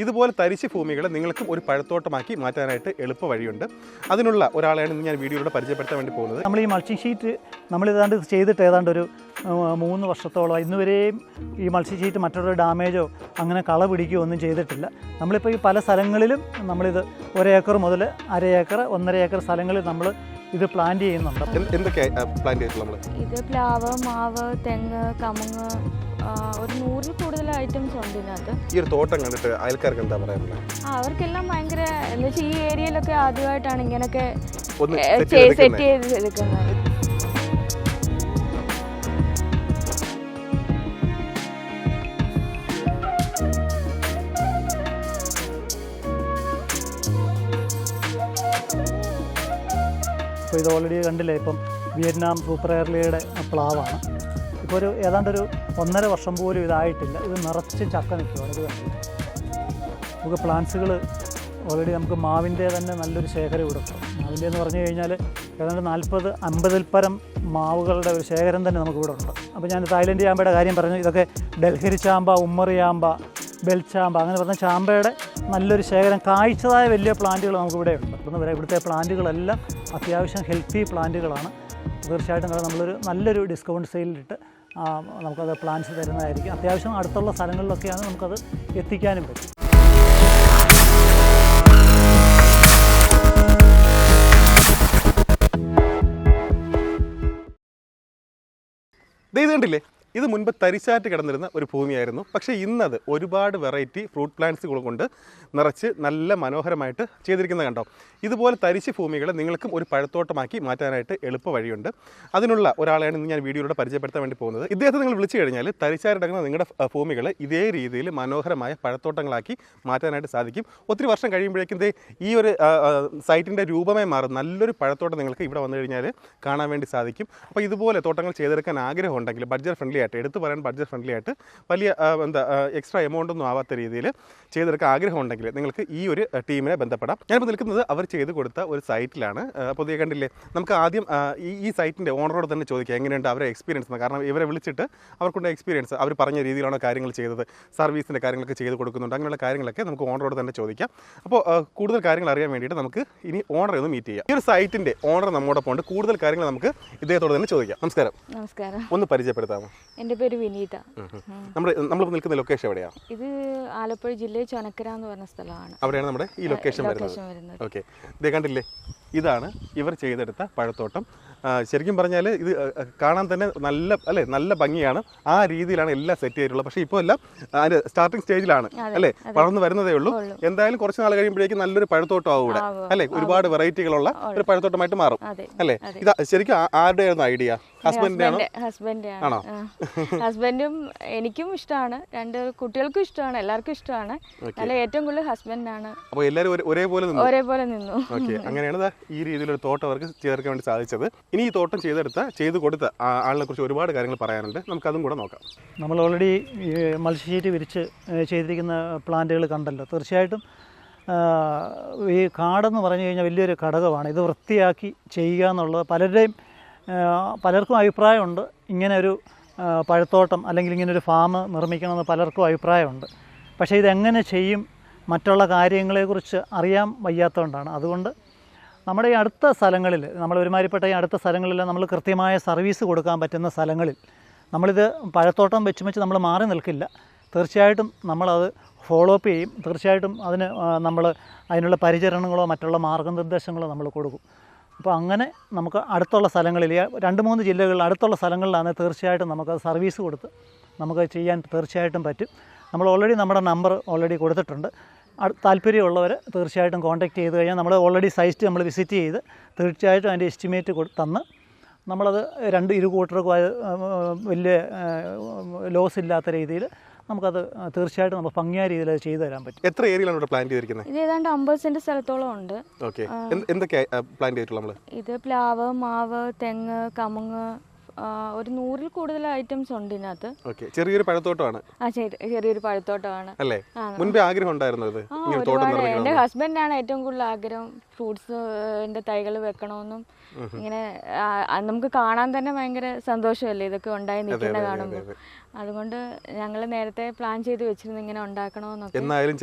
ഇതുപോലെ തരിശ് ഭൂമികളെ നിങ്ങൾക്കും ഒരു പഴത്തോട്ടമാക്കി മാറ്റാനായിട്ട് എളുപ്പ വഴിയുണ്ട്. അതിനുള്ള ഒരാളെയാണ് ഇന്ന് ഞാൻ വീഡിയോയിലൂടെ പരിചയപ്പെടുത്താൻ വേണ്ടി പോകുന്നത്. നമ്മൾ ഈ മൾച്ചിങ് ഷീറ്റ് നമ്മളിതാണ്ട് ചെയ്തിട്ട് ഏതാണ്ട് ഒരു 3 വർഷത്തോളം ഇന്നുവരെയും ഈ മൾച്ചിങ് ഷീറ്റ് മറ്റൊരു ഡാമേജോ അങ്ങനെ കള പിടിക്കുകയോ ഒന്നും ചെയ്തിട്ടില്ല. നമ്മളിപ്പോൾ ഈ പല സ്ഥലങ്ങളിലും നമ്മളിത് 1 ഏക്കർ മുതൽ 1/2 ഏക്കർ 1.5 ഏക്കർ സ്ഥലങ്ങളിൽ നമ്മൾ ഇത് പ്ലാന്റ് ചെയ്യുന്നുണ്ട്. എന്തൊക്കെയാണ് പ്ലാന്റ് ചെയ്തിട്ടുള്ളത്? നമ്മൾ ഇത് പ്ലാവ്, മാവ്, തെങ്ങ്, കമുങ്ങ്, ഒരു 100-ൽ കൂടുതൽ ഐറ്റംസ് ഉണ്ട് ഇതിനകത്ത്. ഈ ഒരു തോട്ടം കണ്ടിട്ട് അയൽക്കാർക്ക് എന്താ പറയാനുള്ളത്? അവർക്കെല്ലാം ഭയങ്കര എന്ന് വെച്ചാൽ ഈ ഏരിയയിലൊക്കെ ആദ്യമായിട്ടാണ് ഇങ്ങനെയൊക്കെ സെറ്റ് ചെയ്ത് എടുക്കുന്നത്. ഇപ്പോൾ ഇത് ഓൾറെഡി കണ്ടില്ലേ, ഇപ്പം വിയറ്റ്നാം സൂപ്പർ എയർലിയുടെ പ്ലാവാണ്. ഇപ്പോൾ ഒരു ഏതാണ്ടൊരു 1.5 വർഷം പോലും ഇതായിട്ടില്ല. ഇത് നിറച്ച് ചക്ക നിൽക്കുകയാണ്. ഇത് കണ്ടില്ല, നമുക്ക് പ്ലാന്റ്സുകൾ ഓൾറെഡി നമുക്ക് മാവിൻ്റെ തന്നെ നല്ലൊരു ശേഖരം ഇവിടെ ഉണ്ട്. മാവിൻ്റെ എന്ന് പറഞ്ഞു കഴിഞ്ഞാൽ ഏതാണ്ട് 40-50 പരം മാവുകളുടെ ഒരു ശേഖരം തന്നെ നമുക്കിവിടെ ഉണ്ട്. അപ്പോൾ ഞാൻ തായ്ലൻഡ് ചാമ്പയുടെ കാര്യം പറഞ്ഞു. ഇതൊക്കെ ഡൽഹരി ചാമ്പ, ഉമ്മറി ചാമ്പ, ബെൽ ചാമ്പ, അങ്ങനെ പറഞ്ഞ ചാമ്പയുടെ നല്ലൊരു ശേഖരം, കായ്ച്ചതായ വലിയ പ്ലാന്റുകൾ നമുക്കിവിടെ ഉണ്ട്. ഇവിടുത്തെ പ്ലാന്റുകളെല്ലാം അത്യാവശ്യം ഹെൽത്തി പ്ലാന്റുകളാണ്. തീർച്ചയായിട്ടും നമ്മളൊരു നല്ലൊരു ഡിസ്കൗണ്ട് സെയിലിട്ട് നമുക്കത് പ്ലാന്റ്സ് തരുന്നതായിരിക്കും. അത്യാവശ്യം അടുത്തുള്ള സ്ഥലങ്ങളിലൊക്കെയാണ് നമുക്കത് എത്തിക്കാനും പറ്റും. ഇത് കണ്ടില്ലേ, ഇത് മുൻപ് തരിശാറ്റ് കിടന്നിരുന്ന ഒരു ഭൂമിയായിരുന്നു. പക്ഷേ ഇന്നത് ഒരുപാട് വെറൈറ്റി ഫ്രൂട്ട് പ്ലാന്റ്സുകൾ കൊണ്ട് നിറച്ച് നല്ല മനോഹരമായിട്ട് ചെയ്തിരിക്കുന്നത് കണ്ടോ. ഇതുപോലെ തരിശ് ഭൂമികളെ നിങ്ങൾക്കും ഒരു പഴത്തോട്ടമാക്കി മാറ്റാനായിട്ട് എളുപ്പ വഴിയുണ്ട്. അതിനുള്ള ഒരാളെയാണ് ഇന്ന് ഞാൻ വീഡിയോയിലൂടെ പരിചയപ്പെടുത്താൻ വേണ്ടി പോകുന്നത്. ഇദ്ദേഹത്തെ നിങ്ങൾ വിളിച്ചു കഴിഞ്ഞാൽ തരിശാരടങ്ങുന്ന നിങ്ങളുടെ ഭൂമികൾ ഇതേ രീതിയിൽ മനോഹരമായ പഴത്തോട്ടങ്ങളാക്കി മാറ്റാനായിട്ട് സാധിക്കും. ഒത്തിരി വർഷം കഴിയുമ്പോഴേക്കും ഈ ഒരു സൈറ്റിൻ്റെ രൂപമേ മാറും. നല്ലൊരു പഴത്തോട്ടം നിങ്ങൾക്ക് ഇവിടെ വന്നു കഴിഞ്ഞാൽ കാണാൻ വേണ്ടി സാധിക്കും. അപ്പോൾ ഇതുപോലെ തോട്ടങ്ങൾ ചെയ്തെടുക്കാൻ ആഗ്രഹമുണ്ടെങ്കിൽ ബഡ്ജറ്റ് ഫ്രണ്ട്ലി ആയിട്ട്, എടുത്തു പറയാൻ ബഡ്ജറ്റ് ഫ്രണ്ട്ലി ആയിട്ട്, വലിയ എക്സ്ട്രാ എമൗണ്ട് ഒന്നും ആവാത്ത രീതിയിൽ ചെയ്തെടുക്കാൻ ആഗ്രഹമുണ്ടെങ്കിൽ നിങ്ങൾക്ക് ഈ ഒരു ടീമിനെ ബന്ധപ്പെടാം. ഞാനിപ്പോൾ നിൽക്കുന്നത് അവർ ചെയ്ത് കൊടുത്ത ഒരു സൈറ്റിലാണ്. പുതിയ കണ്ടില്ലേ, നമുക്ക് ആദ്യം ഈ സൈറ്റിൻ്റെ ഓണറോട് തന്നെ ചോദിക്കാം എങ്ങനെയുണ്ട് അവരെ എക്സ്പീരിയൻസ്. കാരണം ഇവരെ വിളിച്ചിട്ട് അവർക്കുള്ള എക്സ്പീരിയൻസ്, അവർ പറഞ്ഞ രീതിയിലാണോ കാര്യങ്ങൾ ചെയ്തത്, സർവീസിൻ്റെ കാര്യങ്ങളൊക്കെ ചെയ്ത് കൊടുക്കുന്നുണ്ട്, അങ്ങനെയുള്ള കാര്യങ്ങളൊക്കെ നമുക്ക് ഓണറോട് തന്നെ ചോദിക്കാം. അപ്പോൾ കൂടുതൽ കാര്യങ്ങൾ അറിയാൻ വേണ്ടിയിട്ട് നമുക്ക് ഇനി ഓണറെ ഒന്ന് മീറ്റ് ചെയ്യാം. ഈ ഒരു സൈറ്റിൻ്റെ ഓണർ നമ്മോടൊപ്പം ഉണ്ട്. കൂടുതൽ കാര്യങ്ങൾ നമുക്ക് ഇദ്ദേഹത്തോട് തന്നെ ചോദിക്കാം. നമസ്കാരം. നമസ്കാരം. ഒന്ന് പരിചയപ്പെടുത്താമോ? എൻ്റെ പേര് വിനീത. നമ്മൾ നിൽക്കുന്ന ലൊക്കേഷൻ എവിടെയാണ്? ഇത് ആലപ്പുഴ ജില്ലയിൽ ചൊനക്കര എന്ന് പറഞ്ഞ സ്ഥലമാണ്. അവിടെയാണ് നമ്മുടെ ഈ ലൊക്കേഷൻ വരുന്നത്. ഓക്കെ, ഇത് കണ്ടില്ലേ, ഇതാണ് ഇവർ ചെയ്തെടുത്ത പഴത്തോട്ടം. ശരിക്കും പറഞ്ഞാൽ ഇത് കാണാൻ തന്നെ നല്ല ഭംഗിയാണ്. ആ രീതിയിലാണ് എല്ലാം സെറ്റ് ചെയ്തിട്ടുള്ളത്. പക്ഷേ ഇപ്പോൾ എല്ലാം അതിൻ്റെ സ്റ്റാർട്ടിങ് സ്റ്റേജിലാണ് അല്ലേ, വളർന്നു വരുന്നതേ ഉള്ളൂ. എന്തായാലും കുറച്ച് നാൾ കഴിയുമ്പോഴേക്കും നല്ലൊരു പഴത്തോട്ടം ആവും ഇവിടെ അല്ലേ, ഒരുപാട് വെറൈറ്റികളുള്ള ഒരു പഴത്തോട്ടമായിട്ട് മാറും അല്ലേ. ഇത് ശരിക്കും ആരുടെയായിരുന്നു ഐഡിയ? ഹസ്ബൻഡിന്റെ ആണോ? ഹസ്ബൻഡും എനിക്കും ഇഷ്ടമാണ്, 2 കുട്ടികൾക്കും ഇഷ്ടമാണ്, എല്ലാവർക്കും ഇഷ്ടമാണ്. അല്ല, ഏറ്റവും കൂടുതൽ ഹസ്ബൻഡാണ്. അപ്പോൾ എല്ലാവരും ഒരേപോലെ നിന്നു. ഓക്കെ, അങ്ങനെയാണ് ഈ രീതിയിലൊരു തോട്ടം അവർക്ക് ചേർക്കാൻ വേണ്ടി സാധിച്ചത്. ഇനി ഈ തോട്ടം ചെയ്ത് കൊടുത്ത ആളിനെ കുറിച്ച് ഒരുപാട് കാര്യങ്ങൾ പറയാനുണ്ട്. നമുക്കതും കൂടെ നോക്കാം. നമ്മൾ ഓൾറെഡി മൾച്ചി ഷീറ്റ് വിരിച്ച് ചെയ്തിരിക്കുന്ന പ്ലാന്റുകൾ കണ്ടല്ലോ. തീർച്ചയായിട്ടും ഈ കാടെന്ന് പറഞ്ഞു കഴിഞ്ഞാൽ വലിയൊരു ഘടകമാണ്. ഇത് വൃത്തിയാക്കി ചെയ്യുക എന്നുള്ളത് പലർക്കും അഭിപ്രായമുണ്ട്. ഇങ്ങനെ ഒരു പഴത്തോട്ടം അല്ലെങ്കിൽ ഇങ്ങനൊരു ഫാം നിർമ്മിക്കണമെന്ന് പലർക്കും അഭിപ്രായമുണ്ട്. പക്ഷേ ഇതെങ്ങനെ ചെയ്യും, മറ്റുള്ള കാര്യങ്ങളെക്കുറിച്ച് അറിയാൻ വയ്യാത്തതുകൊണ്ടാണ്. അതുകൊണ്ട് നമ്മുടെ ഈ അടുത്ത സ്ഥലങ്ങളിൽ, നമ്മൾ ഒരുമാതിരിപ്പെട്ട ഈ അടുത്ത സ്ഥലങ്ങളിൽ നമ്മൾ കൃത്യമായ സർവീസ് കൊടുക്കാൻ പറ്റുന്ന സ്ഥലങ്ങളിൽ നമ്മളിത് പഴത്തോട്ടം വെച്ച് നമ്മൾ മാറി നിൽക്കില്ല. തീർച്ചയായിട്ടും നമ്മളത് ഫോളോ അപ്പ് ചെയ്യും. തീർച്ചയായിട്ടും അതിനുള്ള പരിചരണങ്ങളോ മറ്റുള്ള മാർഗ്ഗനിർദ്ദേശങ്ങളോ നമ്മൾ കൊടുക്കും. അപ്പോൾ അങ്ങനെ നമുക്ക് അടുത്തുള്ള സ്ഥലങ്ങളിൽ, 2-3 ജില്ലകളിൽ അടുത്തുള്ള സ്ഥലങ്ങളിലാണ് തീർച്ചയായിട്ടും നമുക്കത് സർവീസ് കൊടുത്ത് നമുക്കത് ചെയ്യാൻ തീർച്ചയായിട്ടും പറ്റും. നമ്മൾ ഓൾറെഡി നമ്മുടെ നമ്പർ ഓൾറെഡി കൊടുത്തിട്ടുണ്ട്. താല്പര്യമുള്ളവർ തീർച്ചയായിട്ടും കോൺടാക്റ്റ് ചെയ്ത് കഴിഞ്ഞാൽ നമ്മൾ ഓൾറെഡി സൈറ്റ് നമ്മൾ വിസിറ്റ് ചെയ്ത് തീർച്ചയായിട്ടും അതിൻ്റെ എസ്റ്റിമേറ്റ് തന്ന് നമ്മളത് ഇരു കൂട്ടർക്കും വലിയ ലോസ് ഇല്ലാത്ത രീതിയിൽ നമുക്കത് തീർച്ചയായിട്ടും നമുക്ക് ഭംഗിയായ രീതിയിൽ അത് ചെയ്തു തരാൻ പറ്റും. എത്ര ഏരിയയിലാണ് ഇവിടെ പ്ലാൻ ചെയ്തിരിക്കുന്നത്? ഇത് ഏതാണ്ട് 50 സെന്റ് സ്ഥലത്തോളം ഉണ്ട്. എന്തൊക്കെയാണ് പ്ലാൻ ചെയ്തിട്ടുള്ളത്? ഇത് പ്ലാവ്, മാവ്, തെങ്ങ്, കമുങ്ങ്, ഒരു 100-ൽ കൂടുതൽ ഐറ്റംസ് ഉണ്ട് ഇതിനകത്ത്. ഓക്കെ, ചെറിയൊരു പഴത്തോട്ടമാണ്. ചെറിയൊരു പഴത്തോട്ടമാണ് അല്ലേ? മുൻപേ ആഗ്രഹം ഉണ്ടായിരുന്നു ഇത്? ഒരുപാട്. എൻ്റെ ഹസ്ബൻഡിനാണ് ഏറ്റവും കൂടുതൽ ആഗ്രഹം ഫ്രൂട്ട്സിന്റെ തൈകൾ വെക്കണമെന്നും. ഇങ്ങനെ നമുക്ക് കാണാൻ തന്നെ ഭയങ്കര സന്തോഷമല്ലേ ഇതൊക്കെ ഉണ്ടായി നിൽക്കുന്ന കാണുമ്പോൾ. അതുകൊണ്ട് ഞങ്ങൾ നേരത്തെ പ്ലാൻ ചെയ്ത് വെച്ചിരുന്നു ഇങ്ങനെ ഉണ്ടാക്കണമെന്നൊക്കെ,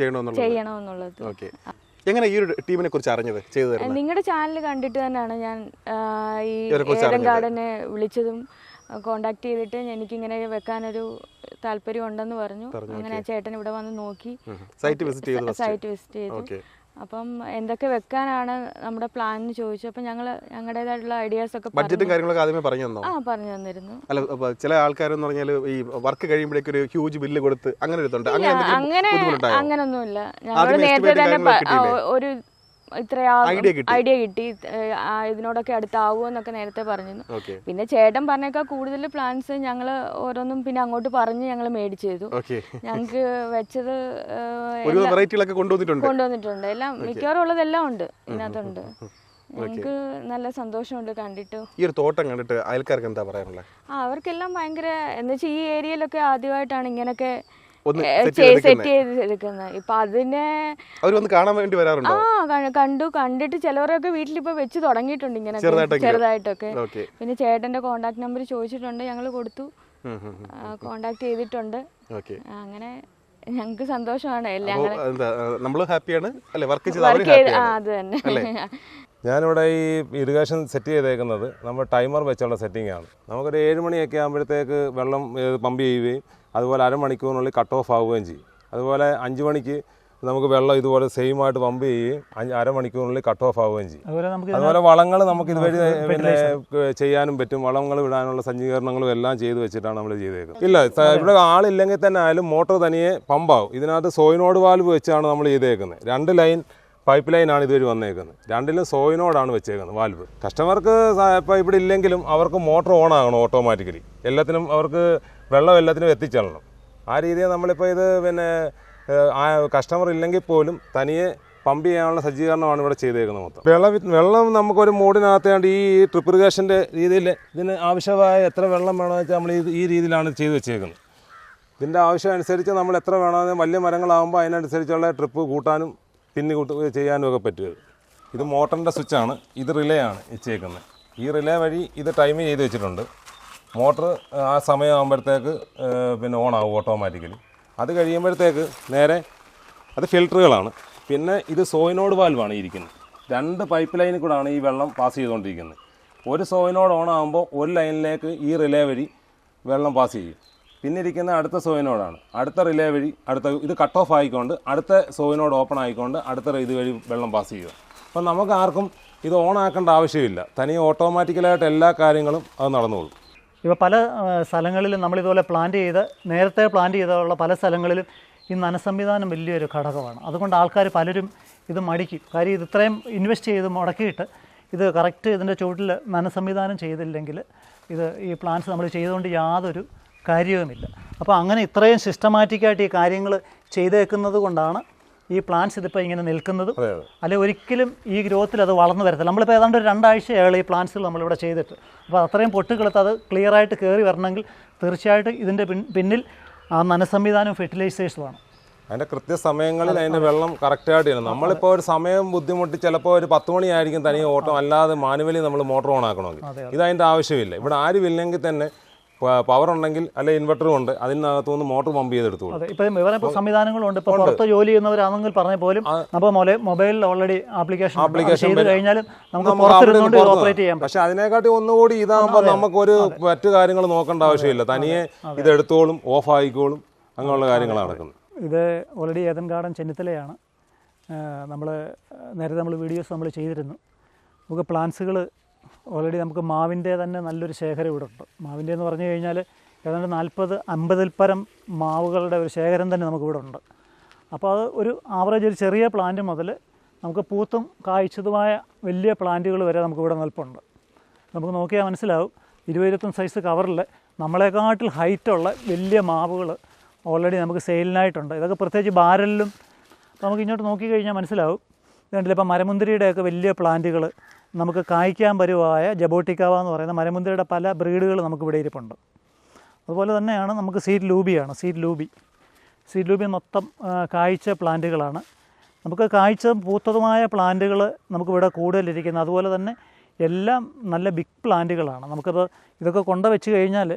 ചെയ്യണമെന്നുള്ളത്. എങ്ങനെ ഈ ഒരു ടീമിനെ കുറിച്ച് അറിഞ്ഞത്? നിങ്ങളുടെ ചാനൽ കണ്ടിട്ട് തന്നെയാണ് ഞാൻ ഈ ഏദൻ ഗാർഡനെ വിളിച്ചതും കോണ്ടാക്ട് ചെയ്തിട്ട് എനിക്കിങ്ങനെ വെക്കാനൊരു താല്പര്യം ഉണ്ടെന്ന് പറഞ്ഞു. അങ്ങനെ ചേട്ടൻ ഇവിടെ വന്ന് നോക്കി സൈറ്റ് വിസിറ്റ് ചെയ്തു. അപ്പം എന്തൊക്കെ വെക്കാനാണ് നമ്മുടെ പ്ലാൻ എന്ന് ചോദിച്ചു. അപ്പം ഞങ്ങളുടേതായിട്ടുള്ള ഐഡിയാസ് ഒക്കെ ബഡ്ജറ്റും കാര്യങ്ങളൊക്കെ ആദ്യമേ പറഞ്ഞു തന്നിരുന്നു. അല്ല, ചില ആൾക്കാരെന്ന് പറഞ്ഞാൽ ഈ വർക്ക് കഴിയുമ്പോഴേക്കും ഒരു ഹ്യൂജ് ബില്ല് കൊടുത്ത് അങ്ങനെ ഒരു അങ്ങനൊന്നുമില്ല. ഞങ്ങൾ നേരത്തെ തന്നെ ഒരു ഇത്ര ഐഡിയ കിട്ടി, ഇതിനോടൊക്കെ അടുത്താവുമോ എന്നൊക്കെ നേരത്തെ പറഞ്ഞിരുന്നു. പിന്നെ ചേട്ടൻ പറഞ്ഞേക്കാൾ കൂടുതൽ പ്ലാൻസ് ഞങ്ങൾ ഓരോന്നും പിന്നെ അങ്ങോട്ട് പറഞ്ഞ് ഞങ്ങൾ മേടിച്ചു ചെയ്തു. ഞങ്ങൾക്ക് വെച്ചത് കൊണ്ടുവന്നിട്ടുണ്ട്. എല്ലാം മിക്കവാറും ഉള്ളതെല്ലാം ഉണ്ട് ഇതിനകത്തുണ്ട്. ഞങ്ങൾക്ക് നല്ല സന്തോഷമുണ്ട് കണ്ടിട്ട്. ഈ ഒരു തോട്ടം കണ്ടിട്ട് അയൽക്കാർക്ക് എന്താ പറയാനുള്ളത്? അവർക്കെല്ലാം ഭയങ്കര എന്ന് വെച്ചാൽ ഈ ഏരിയയിലൊക്കെ ആദ്യമായിട്ടാണ് ഇങ്ങനെയൊക്കെ സെറ്റ് ചെയ്തെടുക്കുന്നത്. ഇപ്പൊ അതിനെ കണ്ടിട്ട് ചിലവരൊക്കെ വീട്ടിലിപ്പോ വെച്ച് തുടങ്ങിയിട്ടുണ്ട് ഇങ്ങനെ ചെറുതായിട്ടൊക്കെ. പിന്നെ ചേട്ടന്റെ കോണ്ടാക്ട് നമ്പർ ചോദിച്ചിട്ടുണ്ട്, ഞങ്ങൾ കൊടുത്തു, കോണ്ടാക്ട് ചെയ്തിട്ടുണ്ട്. അങ്ങനെ ഞങ്ങൾക്ക് സന്തോഷമാണ്. അത് തന്നെ. ഞാനിവിടെ ഈ ഇറിഗേഷൻ സെറ്റ് ചെയ്തേക്കുന്നത് നമ്മൾ ടൈമർ വെച്ചുള്ള സെറ്റിംഗ് ആണ്. നമുക്കൊരു 7 മണിയൊക്കെ ആകുമ്പോഴത്തേക്ക് വെള്ളം പമ്പ് ചെയ്യുകയും അതുപോലെ അരമണിക്കൂറിനുള്ളിൽ കട്ട് ഓഫ് ആവുകയും ചെയ്യും. അതുപോലെ 5 മണിക്ക് നമുക്ക് വെള്ളം ഇതുപോലെ സെയിം ആയിട്ട് പമ്പ് ചെയ്യുകയും അരമണിക്കൂറിനുള്ളിൽ കട്ട് ഓഫ് ആവുകയും ചെയ്യും. അതുപോലെ വളങ്ങൾ നമുക്ക് ഇതുവഴി പിന്നെ ചെയ്യാനും പറ്റും. വളങ്ങൾ വിടാനുള്ള സജ്ജീകരണങ്ങളും എല്ലാം ചെയ്ത് വെച്ചിട്ടാണ് നമ്മൾ ചെയ്തേക്കുന്നത്. ഇല്ല, ഇവിടെ ആളില്ലെങ്കിൽ തന്നെ ആയാലും മോട്ടോർ തനിയെ പമ്പാവും. ഇതിനകത്ത് സോയിനോഡ് വാൽവ് വെച്ചാണ് നമ്മൾ ചെയ്തേക്കുന്നത്. 2 ലൈൻ പൈപ്പ് ലൈനാണ് ഇതുവരെ വന്നേക്കുന്നത്. 2ലും സോയിനോടാണ് വെച്ചേക്കുന്നത് വാൽവ്. കസ്റ്റമർക്ക് ഇപ്പോൾ ഇവിടെ ഇല്ലെങ്കിലും അവർക്ക് മോട്ടോർ ഓൺ ആകണം ഓട്ടോമാറ്റിക്കലി. എല്ലാത്തിനും അവർക്ക് വെള്ളം എല്ലാത്തിനും എത്തിച്ചേരണം. ആ രീതിയിൽ നമ്മളിപ്പോൾ ഇത് പിന്നെ കസ്റ്റമർ ഇല്ലെങ്കിൽ പോലും തനിയെ പമ്പ് ചെയ്യാനുള്ള സജ്ജീകരണമാണ് ഇവിടെ ചെയ്തേക്കുന്നത് മൊത്തം. വെള്ളം നമുക്കൊരു മൂടിനകത്തേണ്ട് ഈ ട്രിപ്പ് ഇറിഗേഷൻ്റെ രീതിയിൽ ഇതിന് ആവശ്യമായ എത്ര വെള്ളം വേണമെന്ന് വെച്ചാൽ നമ്മൾ ഈ രീതിയിലാണ് ചെയ്ത് വെച്ചേക്കുന്നത്. ഇതിൻ്റെ ആവശ്യം അനുസരിച്ച് നമ്മൾ എത്ര വേണമെന്ന് വലിയ മരങ്ങളാകുമ്പോൾ അതിനനുസരിച്ചുള്ള ട്രിപ്പ് കൂട്ടാനും പിന്നെ ചെയ്യാനും ഒക്കെ പറ്റും. ഇത് മോട്ടറിൻ്റെ സ്വിച്ചാണ്, ഇത് റിലേ ആണ് വെച്ചേക്കുന്നത്. ഈ റിലേ വഴി ഇത് ടൈം ചെയ്ത് വെച്ചിട്ടുണ്ട്. മോട്ടർ ആ സമയമാകുമ്പോഴത്തേക്ക് പിന്നെ ഓണാവും ഓട്ടോമാറ്റിക്കലി. അത് കഴിയുമ്പോഴത്തേക്ക് നേരെ അത് ഫിൽറ്ററുകളാണ്. പിന്നെ ഇത് സോയിനോഡ് വാൽവാണ് ഇരിക്കുന്നത്. 2 പൈപ്പ് ലൈനിൽ കൂടെയാണ് ഈ വെള്ളം പാസ് ചെയ്തുകൊണ്ടിരിക്കുന്നത്. ഒരു സോയിനോഡ് ഓണാകുമ്പോൾ ഒരു ലൈനിലേക്ക് ഈ റിലേ വഴി വെള്ളം പാസ് ചെയ്യും. പിന്നെ ഇരിക്കുന്ന അടുത്ത സോയിനോടാണ്. അടുത്ത റിലേ വഴി ഇത് കട്ട് ഓഫ് ആയിക്കൊണ്ട് അടുത്ത സോയിനോഡ് ഓപ്പൺ ആയിക്കൊണ്ട് അടുത്ത ഇത് വഴി വെള്ളം പാസ് ചെയ്യുക. അപ്പം നമുക്ക് ആർക്കും ഇത് ഓൺ ആക്കേണ്ട ആവശ്യമില്ല. തനിയെ ഓട്ടോമാറ്റിക്കലായിട്ട് എല്ലാ കാര്യങ്ങളും അത് നടന്നോളും. ഇപ്പോൾ പല സ്ഥലങ്ങളിലും നമ്മളിതുപോലെ നേരത്തെ പ്ലാൻ ചെയ്തുള്ള പല സ്ഥലങ്ങളിലും ഈ നനസംവിധാനം വലിയൊരു ഘടകമാണ്. അതുകൊണ്ട് ആൾക്കാർ പലരും ഇത് മടിക്കും. കാര്യം ഇത് ഇത്രയും ഇൻവെസ്റ്റ് ചെയ്ത് മുടക്കിയിട്ട് ഇത് കറക്റ്റ് ഇതിൻ്റെ ചുവട്ടിൽ നനസംവിധാനം ചെയ്തില്ലെങ്കിൽ ഈ പ്ലാൻസ് നമ്മൾ ചെയ്തുകൊണ്ട് യാതൊരു കാര്യവുമില്ല. അപ്പോൾ അങ്ങനെ ഇത്രയും സിസ്റ്റമാറ്റിക്കായിട്ട് ഈ കാര്യങ്ങൾ ചെയ്തേക്കുന്നത് കൊണ്ടാണ് ഈ പ്ലാന്റ്സ് ഇതിപ്പോൾ ഇങ്ങനെ നിൽക്കുന്നതും. അല്ലെങ്കിൽ ഒരിക്കലും ഈ ഗ്രോത്തിൽ അത് വളർന്നു വരത്തില്ല. നമ്മളിപ്പോൾ ഏതാണ്ട് ഒരു 2 ആഴ്ചയാണ് ഈ പ്ലാന്റ്സുകൾ നമ്മളിവിടെ ചെയ്തിട്ട്. അപ്പോൾ അത്രയും പൊട്ടുകളത്ത് അത് ക്ലിയറായിട്ട് കയറി വരണമെങ്കിൽ തീർച്ചയായിട്ടും ഇതിൻ്റെ പിന്നിൽ ആ നനസംവിധാനവും ഫെർട്ടിലൈസേഴ്സുമാണ്. അതിൻ്റെ കൃത്യസമയങ്ങളിൽ അതിൻ്റെ വെള്ളം കറക്റ്റായിട്ട് ചെയ്യണം. നമ്മളിപ്പോൾ ഒരു സമയം ബുദ്ധിമുട്ടി ചിലപ്പോൾ ഒരു 10 മണിയായിരിക്കും തനിയെ ഓട്ടം, അല്ലാതെ മാനുവലി നമ്മൾ മോട്ടോർ ഓൺ ആക്കണമെങ്കിൽ ഇതതിൻ്റെ ആവശ്യമില്ല. ഇവിടെ ആരും ഇല്ലെങ്കിൽ തന്നെ പവർ ഉണ്ടെങ്കിൽ അല്ലെ ഇൻവെർട്ടറും ഉണ്ട്, അതിനകത്തുനിന്ന് മോട്ടോർ പമ്പ് ചെയ്തെടുത്തു. ഇപ്പം ഇവരെ സംവിധാനങ്ങളുണ്ട്. ഇപ്പോൾ പുറത്ത് ജോലി ചെയ്യുന്നവരാണെങ്കിൽ പറഞ്ഞ പോലും നമ്മൾ മൊബൈലിൽ ഓൾറെഡി ആപ്ലിക്കേഷൻ ചെയ്ത് കഴിഞ്ഞാലും നമുക്ക് ഓപ്പറേറ്റ് ചെയ്യാം. പക്ഷെ അതിനെക്കാട്ടി ഒന്നുകൂടി ഇതാകുമ്പോൾ നമുക്കൊരു മറ്റു കാര്യങ്ങൾ നോക്കേണ്ട ആവശ്യമില്ല. തനിയെ ഇതെടുത്തോളും, ഓഫ് ആയിക്കോളും, അങ്ങനെയുള്ള കാര്യങ്ങളാണ് നടക്കുന്നത്. ഇത് ഓൾറെഡി ഏദൻ ഗാർഡൻ ചെന്നിത്തലയാണ്. നേരത്തെ നമ്മൾ വീഡിയോസ് നമ്മൾ ചെയ്തിരുന്നു. നമുക്ക് പ്ലാന്റ്സുകൾ ഓൾറെഡി നമുക്ക് മാവിൻ്റെ തന്നെ നല്ലൊരു ശേഖരം ഇവിടെ ഉണ്ട്. മാവിൻ്റെ എന്ന് പറഞ്ഞു കഴിഞ്ഞാൽ ഏതാണ്ട് 40-50 പരം മാവുകളുടെ ഒരു ശേഖരം തന്നെ നമുക്കിവിടെ ഉണ്ട്. അപ്പോൾ അത് ഒരു ആവറേജ് ഒരു ചെറിയ പ്ലാന്റ് മുതൽ നമുക്ക് പൂത്തും കായ്ച്ചതുമായ വലിയ പ്ലാന്റുകൾ വരെ നമുക്കിവിടെ നിൽപ്പുണ്ട്. നമുക്ക് നോക്കിയാൽ മനസ്സിലാവും 20-25 സൈസ് കവറിൽ നമ്മളെക്കാട്ടിൽ ഹൈറ്റുള്ള വലിയ മാവുകൾ ഓൾറെഡി നമുക്ക് സെയിലിനായിട്ടുണ്ട്. ഇതൊക്കെ പ്രത്യേകിച്ച് ബാരലിലും നമുക്ക് ഇങ്ങോട്ട് നോക്കിക്കഴിഞ്ഞാൽ മനസ്സിലാവും. കണ്ടില്ല. ഇപ്പം മരമുന്തിരിയുടെയൊക്കെ വലിയ പ്ലാന്റുകൾ നമുക്ക് കായ്ക്കാൻ പരുവായ ജബോട്ടിക്കാവ എന്ന് പറയുന്ന മരമുന്തിരിയുടെ പല ബ്രീഡുകൾ നമുക്കിവിടെ ഇരിപ്പുണ്ട്. അതുപോലെ തന്നെയാണ് നമുക്ക് സീഡ് ലൂബി മൊത്തം കായ്ച്ച പ്ലാന്റുകളാണ്. നമുക്ക് കായ്ച്ചതും പൂത്തതുമായ പ്ലാന്റുകൾ നമുക്കിവിടെ കൂടുതലിരിക്കുന്നത്. അതുപോലെ തന്നെ എല്ലാം നല്ല ബിഗ് പ്ലാന്റുകളാണ്. നമുക്കത് ഇതൊക്കെ കൊണ്ടുവച്ച് കഴിഞ്ഞാൽ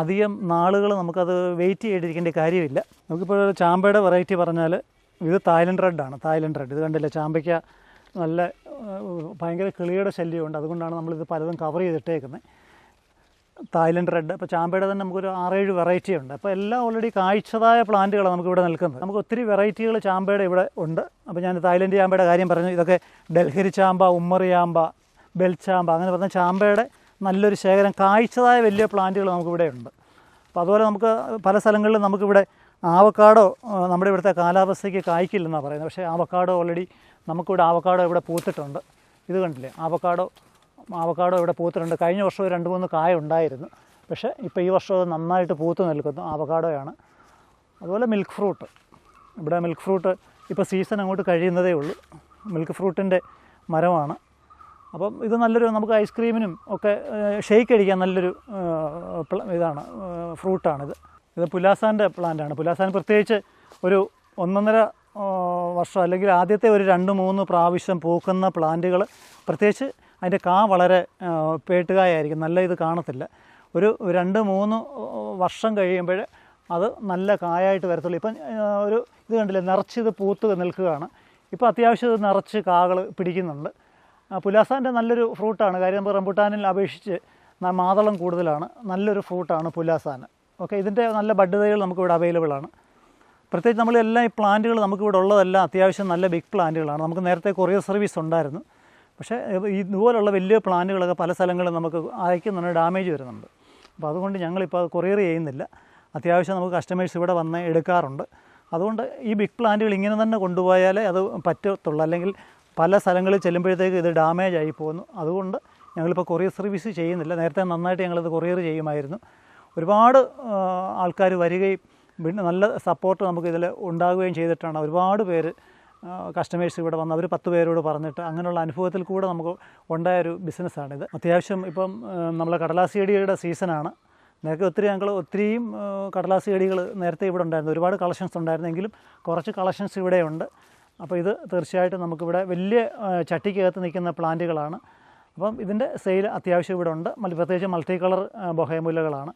അധികം നാളുകൾ നമുക്കത് വെയിറ്റ് ചെയ്തിരിക്കേണ്ട കാര്യമില്ല. നമുക്കിപ്പോൾ ചാമ്പയുടെ വെറൈറ്റി പറഞ്ഞാൽ ഇത് തായ്ലൻഡ് റെഡാണ്. ഇത് കണ്ടില്ല, ചാമ്പയ്ക്ക നല്ല ഭയങ്കര കിളിയുടെ ശല്യമുണ്ട്. അതുകൊണ്ടാണ് നമ്മളിത് പലതും കവർ ചെയ്തിട്ടേക്കുന്നത്. Thailand red. അപ്പോൾ ചാമ്പയുടെ തന്നെ നമുക്കൊരു 6-7 വെറൈറ്റി ഉണ്ട്. അപ്പോൾ എല്ലാം ഓൾറെഡി കായ്ച്ചതായ പ്ലാന്റുകളാണ് നമുക്കിവിടെ നിൽക്കുന്നത്. നമുക്ക് ഒത്തിരി വെറൈറ്റികൾ ചാമ്പയുടെ ഇവിടെ ഉണ്ട്. അപ്പോൾ ഞാൻ തായ്ലൻഡ് ചാമ്പയുടെ കാര്യം പറഞ്ഞു. ഇതൊക്കെ ഡൽഹരി ചാമ്പ, ഉമ്മറി ചാമ്പ, ബെൽ ചാമ്പ, അങ്ങനെ പറഞ്ഞ ചാമ്പയുടെ നല്ലൊരു ശേഖരം കായ്ച്ചതായ വലിയ പ്ലാന്റുകൾ നമുക്കിവിടെ ഉണ്ട്. അപ്പോൾ അതുപോലെ നമുക്ക് പല സ്ഥലങ്ങളിലും നമുക്കിവിടെ ആവക്കാഡോ നമ്മുടെ ഇവിടുത്തെ കാലാവസ്ഥയ്ക്ക് കായ്ക്കില്ലെന്നാണ് പറയുന്നത്. പക്ഷേ ആവക്കാഡോ ഓൾറെഡി നമുക്കിവിടെ ആവക്കാഡോ ഇവിടെ പൂത്തിട്ടുണ്ട്. ഇത് കണ്ടില്ലേ, ആവക്കാഡോ ഇവിടെ പൂത്തിട്ടുണ്ട്. കഴിഞ്ഞ വർഷം 2-3 കായ ഉണ്ടായിരുന്നു. പക്ഷേ ഇപ്പോൾ ഈ വർഷം അത് നന്നായിട്ട് പൂത്ത് നിൽക്കുന്നു. ആവക്കാഡോയാണ്. അതുപോലെ മിൽക്ക് ഫ്രൂട്ട്. ഇവിടെ മിൽക്ക് ഫ്രൂട്ട് ഇപ്പോൾ സീസൺ അങ്ങോട്ട് കഴിയുന്നതേ ഉള്ളൂ. മിൽക്ക് ഫ്രൂട്ടിൻ്റെ മരമാണ്. അപ്പം ഇത് നല്ലൊരു നമുക്ക് ഐസ്ക്രീമിനും ഒക്കെ ഷെയ്ക്ക് അടിക്കാൻ നല്ലൊരു ഇതാണ്, ഫ്രൂട്ടാണിത്. ഇത് പുലാസാൻ്റെ പ്ലാന്റാണ്. പുലാസാൻ പ്രത്യേകിച്ച് ഒരു 1.5 വർഷം അല്ലെങ്കിൽ ആദ്യത്തെ ഒരു 2-3 പ്രാവശ്യം പൂക്കുന്ന പ്ലാന്റുകൾ, പ്രത്യേകിച്ച് അതിൻ്റെ കാ വളരെ പേട്ടുകായായിരിക്കും, നല്ല ഇത് കാണത്തില്ല. ഒരു 2-3 വർഷം കഴിയുമ്പോൾ അത് നല്ല കായായിട്ട് വരത്തുള്ളൂ. ഇപ്പം ഒരു ഇത് കണ്ടില്ലേ, നിറച്ചിത് പൂത്ത് നിൽക്കുകയാണ്. ഇപ്പോൾ അത്യാവശ്യം ഇത് നിറച്ച് കാകൾ പിടിക്കുന്നുണ്ട്. പുലാസാൻ്റെ നല്ലൊരു ഫ്രൂട്ടാണ്. കാര്യം റംബുട്ടാനിൽ അപേക്ഷിച്ച് മാതളം കൂടുതലാണ്. നല്ലൊരു ഫ്രൂട്ടാണ് പുലാസാൻ. ഓക്കെ, ഇതിൻ്റെ നല്ല ബഡ് തൈകൾ നമുക്കിവിടെ അവൈലബിൾ ആണ്. പ്രത്യേകിച്ച് നമ്മളെല്ലാം ഈ പ്ലാന്റുകൾ നമുക്കിവിടെ ഉള്ളതെല്ലാം അത്യാവശ്യം നല്ല ബിഗ് പ്ലാന്റുകളാണ്. നമുക്ക് നേരത്തെ കൊറിയർ സർവീസ് ഉണ്ടായിരുന്നു. പക്ഷേ ഇതുപോലുള്ള വലിയ പ്ലാന്റുകളൊക്കെ പല സ്ഥലങ്ങളിലും നമുക്ക് അയക്കുന്നുണ്ട്, ഡാമേജ് വരുന്നുണ്ട്. അപ്പോൾ അതുകൊണ്ട് ഞങ്ങളിപ്പോൾ അത് കൊറിയർ ചെയ്യുന്നില്ല. അത്യാവശ്യം നമുക്ക് കസ്റ്റമേഴ്സ് ഇവിടെ വന്ന് എടുക്കാറുണ്ട്. അതുകൊണ്ട് ഈ ബിഗ് പ്ലാന്റുകൾ ഇങ്ങനെ തന്നെ കൊണ്ടുപോയാലേ അത് പറ്റത്തുള്ളൂ. അല്ലെങ്കിൽ പല സ്ഥലങ്ങളിൽ ചെല്ലുമ്പോഴത്തേക്ക് ഇത് ഡാമേജ് ആയി പോകുന്നു. അതുകൊണ്ട് ഞങ്ങളിപ്പോൾ കൊറിയർ സർവീസ് ചെയ്യുന്നില്ല. നേരത്തെ നന്നായിട്ട് ഞങ്ങളിത് കൊറിയർ ചെയ്യുമായിരുന്നു. ഒരുപാട് ആൾക്കാർ വരികയും പിന്നെ നല്ല സപ്പോർട്ട് നമുക്കിതിൽ ഉണ്ടാകുകയും ചെയ്തിട്ടാണ്. ഒരുപാട് പേര് കസ്റ്റമേഴ്സ് ഇവിടെ വന്ന് അവർ 10 പേരോട് പറഞ്ഞിട്ട് അങ്ങനെയുള്ള അനുഭവത്തിൽ കൂടെ നമുക്ക് ഉണ്ടായൊരു ബിസിനസ്സാണിത്. അത്യാവശ്യം ഇപ്പം നമ്മളെ കടലാസ് ചെടിയുടെ സീസണാണ്. നേരത്തെ ഒത്തിരിയും കടലാസ് ചെടികൾ നേരത്തെ ഇവിടെ ഉണ്ടായിരുന്നു. ഒരുപാട് കളക്ഷൻസ് ഉണ്ടായിരുന്നെങ്കിലും കുറച്ച് കളക്ഷൻസ് ഇവിടെയുണ്ട്. അപ്പോൾ ഇത് തീർച്ചയായിട്ടും നമുക്കിവിടെ വലിയ ചട്ടിക്കകത്ത് നിൽക്കുന്ന പ്ലാന്റുകളാണ്. അപ്പം ഇതിൻ്റെ സെയിൽ അത്യാവശ്യം ഇവിടെ ഉണ്ട്. പ്രത്യേകിച്ച് മൾട്ടി കളർ ബൊഹേമുല്ലകളാണ്.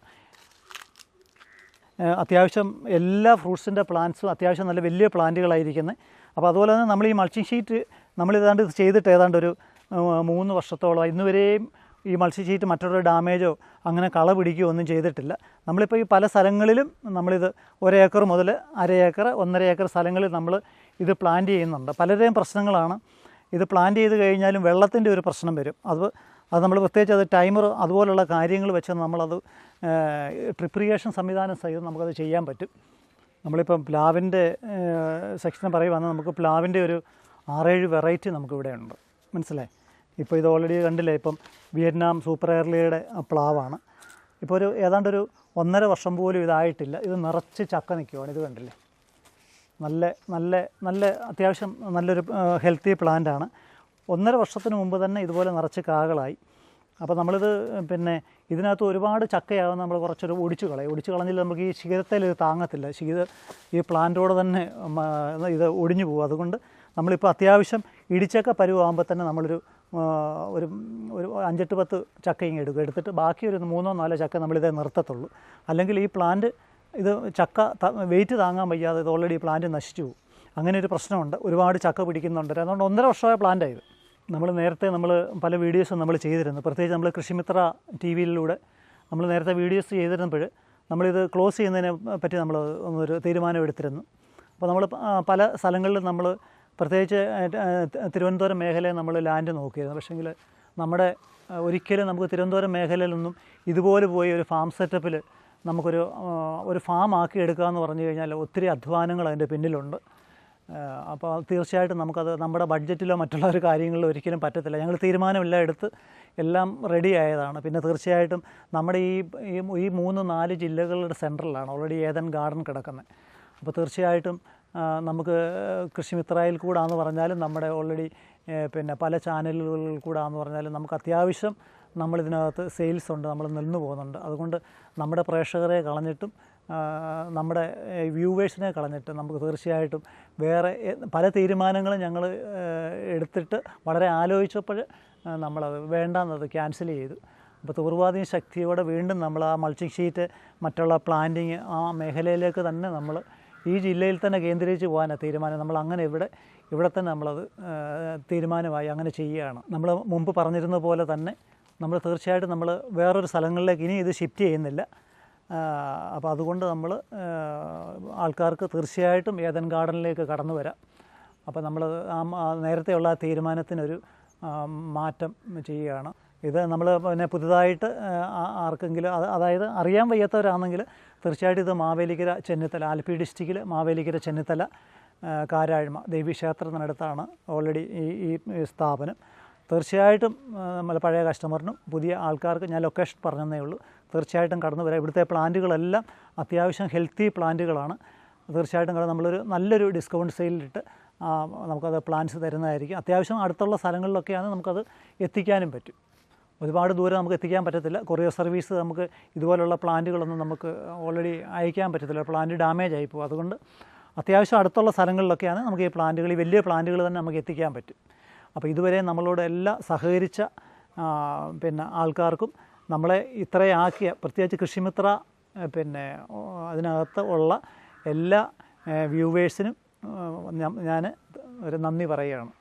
അത്യാവശ്യം എല്ലാ ഫ്രൂട്ട്സിൻ്റെ പ്ലാന്റ്സും അത്യാവശ്യം നല്ല വലിയ പ്ലാന്റുകളായിരിക്കുന്നത്. അപ്പോൾ അതുപോലെ തന്നെ നമ്മൾ ഈ മൾച്ചിങ് ഷീറ്റ് നമ്മളിതാണ്ട് ചെയ്തിട്ട് ഏതാണ്ട് ഒരു 3 വർഷത്തോളം ഇന്നുവരെയും ഈ മൾച്ചിങ് ഷീറ്റ് മറ്റൊരു ഡാമേജോ അങ്ങനെ കള പിടിക്കുകയോ ഒന്നും ചെയ്തിട്ടില്ല. നമ്മളിപ്പോൾ ഈ പല സ്ഥലങ്ങളിലും നമ്മളിത് 1 ഏക്കർ മുതൽ 1/2 ഏക്കർ 1.5 ഏക്കർ സ്ഥലങ്ങളിൽ നമ്മൾ ഇത് പ്ലാന്റ് ചെയ്യുന്നുണ്ട്. പലരുടെയും പ്രശ്നങ്ങളാണ്. ഇത് പ്ലാന്റ് ചെയ്ത് കഴിഞ്ഞാലും വെള്ളത്തിൻ്റെ ഒരു പ്രശ്നം വരും. അത് നമ്മൾ പ്രത്യേകിച്ച് അത് ടൈമർ അതുപോലുള്ള കാര്യങ്ങൾ വെച്ച് നമ്മളത് ഡ്രിപ്പ് ഇറിഗേഷൻ സംവിധാനം സഹിതം നമുക്കത് ചെയ്യാൻ പറ്റും. നമ്മളിപ്പം പ്ലാവിൻ്റെ സെക്ഷൻ പറയുവാണെങ്കിൽ നമുക്ക് പ്ലാവിൻ്റെ ഒരു 6-7 വെറൈറ്റി നമുക്കിവിടെ ഉണ്ട്. മനസ്സിലായി? ഇപ്പോൾ ഇത് ഓൾറെഡി കണ്ടില്ലേ, ഇപ്പം വിയറ്റ്നാം സൂപ്പർ എയർലിയുടെ പ്ലാവാണ്. ഇപ്പോൾ ഏതാണ്ടൊരു 1.5 വർഷം പോലും ഇതായിട്ടില്ല. ഇത് നിറച്ച് ചക്ക നിൽക്കുവാണ്. ഇത് കണ്ടില്ലേ, നല്ല അത്യാവശ്യം നല്ലൊരു ഹെൽത്തി പ്ലാന്റാണ്. 1.5 വർഷത്തിന് മുമ്പ് തന്നെ ഇതുപോലെ നിറച്ച് കാകളായി. അപ്പോൾ നമ്മളിത് പിന്നെ ഇതിനകത്ത് ഒരുപാട് ചക്കയാകും നമ്മൾ കുറച്ചൊരു ഒടിച്ചു കളഞ്ഞില്ല നമുക്ക് ഈ ശീതത്തിൽ ഇത് താങ്ങത്തില്ല. ഈ പ്ലാന്റോട് തന്നെ ഇത് ഒടിഞ്ഞു പോകും. അതുകൊണ്ട് നമ്മളിപ്പോൾ അത്യാവശ്യം ഇടിച്ചക്ക പരുവാകുമ്പോൾ തന്നെ നമ്മളൊരു 5-10 ചക്ക ഇങ്ങ് എടുത്തിട്ട് ബാക്കി ഒരു 3-4 ചക്ക നമ്മളിതേ നിർത്തത്തുള്ളൂ. അല്ലെങ്കിൽ ഈ പ്ലാന്റ് ഇത് ചക്ക വെയിറ്റ് താങ്ങാൻ വയ്യാതെ ഇത് ഓൾറെഡി പ്ലാന്റ് നശിച്ചു പോകും. അങ്ങനെ ഒരു പ്രശ്നമുണ്ട്. ഒരുപാട് ചക്ക പിടിക്കുന്നുണ്ട്. അതുകൊണ്ട് 1.5 വർഷമായ പ്ലാന്റായത്. നേരത്തെ പല വീഡിയോസും നമ്മൾ ചെയ്തിരുന്നു. പ്രത്യേകിച്ച് നമ്മൾ കൃഷിമിത്ര TV-യിലൂടെ നമ്മൾ നേരത്തെ വീഡിയോസ് ചെയ്തിരുന്നപ്പോൾ നമ്മളിത് ക്ലോസ് ചെയ്യുന്നതിനെ പറ്റി നമ്മൾ ഒരു തീരുമാനം എടുത്തിരുന്നു. അപ്പോൾ നമ്മൾ പല സ്ഥലങ്ങളിലും നമ്മൾ പ്രത്യേകിച്ച് തിരുവനന്തപുരം മേഖലയിൽ നമ്മൾ ലാൻഡ് നോക്കിയിരുന്നു. പക്ഷേങ്കിൽ ഒരിക്കലും നമുക്ക് തിരുവനന്തപുരം മേഖലയിലൊന്നും ഇതുപോലെ പോയി ഒരു ഫാം സെറ്റപ്പിൽ നമുക്കൊരു ഫാം ആക്കി എടുക്കുക എന്ന് പറഞ്ഞു കഴിഞ്ഞാൽ ഒത്തിരി അധ്വാനങ്ങൾ അതിൻ്റെ പിന്നിലുണ്ട്. അപ്പോൾ തീർച്ചയായിട്ടും നമുക്കത് നമ്മുടെ ബഡ്ജറ്റിലോ മറ്റുള്ള ഒരു കാര്യങ്ങളിലോ ഒരിക്കലും പറ്റത്തില്ല. ഞങ്ങൾ തീരുമാനമെല്ലാം എടുത്ത് എല്ലാം റെഡി ആയതാണ്. പിന്നെ തീർച്ചയായിട്ടും നമ്മുടെ ഈ 3-4 ജില്ലകളുടെ സെൻട്രലാണ് ഓൾറെഡി ഏദൻ ഗാർഡൻ കിടക്കുന്നത്. അപ്പോൾ തീർച്ചയായിട്ടും നമുക്ക് കൃഷിമിത്രയിൽ കൂടാന്ന് പറഞ്ഞാലും നമ്മുടെ ഓൾറെഡി പിന്നെ പല ചാനലുകളിൽ കൂടാന്ന് പറഞ്ഞാലും നമുക്ക് അത്യാവശ്യം നമ്മളിതിനകത്ത് സെയിൽസ് ഉണ്ട്, നമ്മൾ നിന്ന് പോകുന്നുണ്ട്. അതുകൊണ്ട് നമ്മുടെ പ്രേക്ഷകരെ കളഞ്ഞിട്ടും നമ്മുടെ വ്യൂവേഴ്സിനെ കളഞ്ഞിട്ട് നമുക്ക് തീർച്ചയായിട്ടും വേറെ പല തീരുമാനങ്ങളും ഞങ്ങൾ എടുത്തിട്ട് വളരെ ആലോചിച്ചപ്പോൾ നമ്മളത് വേണ്ടാന്നത് ക്യാൻസൽ ചെയ്തു. അപ്പോൾ തൂർവാദീൻ ശക്തിയോടെ വീണ്ടും നമ്മൾ ആ മൾച്ചിങ് ഷീറ്റ് മറ്റുള്ള പ്ലാന്റിങ് ആ മേഖലയിലേക്ക് തന്നെ നമ്മൾ ഈ ജില്ലയിൽ തന്നെ കേന്ദ്രീകരിച്ച് പോകാനാണ് തീരുമാനം. നമ്മൾ അങ്ങനെ ഇവിടെ തന്നെ നമ്മളത് തീരുമാനമായി അങ്ങനെ ചെയ്യുകയാണ്. നമ്മൾ മുമ്പ് പറഞ്ഞിരുന്ന പോലെ തന്നെ നമ്മൾ തീർച്ചയായിട്ടും നമ്മൾ വേറൊരു സ്ഥലങ്ങളിലേക്ക് ഇനി ഇത് ഷിഫ്റ്റ് ചെയ്യുന്നില്ല. അപ്പോൾ അതുകൊണ്ട് നമ്മൾ ആൾക്കാർക്ക് തീർച്ചയായിട്ടും ഏദൻ ഗാർഡനിലേക്ക് കടന്നു വരാം. അപ്പോൾ നമ്മൾ നേരത്തെയുള്ള ആ തീരുമാനത്തിനൊരു മാറ്റം ചെയ്യുകയാണ്. ഇത് നമ്മൾ പിന്നെ പുതുതായിട്ട് ആർക്കെങ്കിലും അതായത് അറിയാൻ വയ്യാത്തവരാണെങ്കിൽ തീർച്ചയായിട്ടും ഇത് മാവേലിക്കര ചെന്നിത്തല, ആലപ്പി ഡിസ്ട്രിക്റ്റിൽ മാവേലിക്കര ചെന്നിത്തല കാരാഴ്മ ദേവീക്ഷേത്രത്തിനടുത്താണ് ഓൾറെഡി ഈ സ്ഥാപനം. തീർച്ചയായിട്ടും നമ്മൾ പഴയ കസ്റ്റമറിനും പുതിയ ആൾക്കാർക്ക് ഞാൻ ലൊക്കേഷൻ പറഞ്ഞതേ ഉള്ളൂ. തീർച്ചയായിട്ടും കടന്നു വരാം. ഇവിടുത്തെ പ്ലാന്റുകളെല്ലാം അത്യാവശ്യം ഹെൽത്തി പ്ലാന്റുകളാണ്. തീർച്ചയായിട്ടും നമ്മളൊരു നല്ലൊരു ഡിസ്കൗണ്ട് സെയിലിട്ട് നമുക്കത് പ്ലാന്റ്സ് തരുന്നതായിരിക്കും. അത്യാവശ്യം അടുത്തുള്ള സ്ഥലങ്ങളിലൊക്കെയാണ് നമുക്കത് എത്തിക്കാനും പറ്റും. ഒരുപാട് ദൂരം നമുക്ക് എത്തിക്കാൻ പറ്റത്തില്ല. കൊറിയർ സർവീസ് നമുക്ക് ഇതുപോലുള്ള പ്ലാന്റുകളൊന്നും നമുക്ക് ഓൾറെഡി അയക്കാൻ പറ്റത്തില്ല, പ്ലാന്റ് ഡാമേജ് ആയി പോകും. അതുകൊണ്ട് അത്യാവശ്യം അടുത്തുള്ള സ്ഥലങ്ങളിലൊക്കെയാണ് നമുക്ക് ഈ പ്ലാന്റുകൾ, ഈ വലിയ പ്ലാന്റുകൾ തന്നെ നമുക്ക് എത്തിക്കാൻ പറ്റും. അപ്പോൾ ഇതുവരെ നമ്മളോട് എല്ലാം സഹകരിച്ച പിന്നെ ആൾക്കാർക്കും നമ്മളെ ഇത്രയാക്കിയ പ്രത്യേകിച്ച് കൃഷിമിത്ര പിന്നെ അതിനകത്ത് ഉള്ള എല്ലാ വ്യൂവേഴ്സിനും ഞാൻ ഒരു നന്ദി പറയുകയാണ്.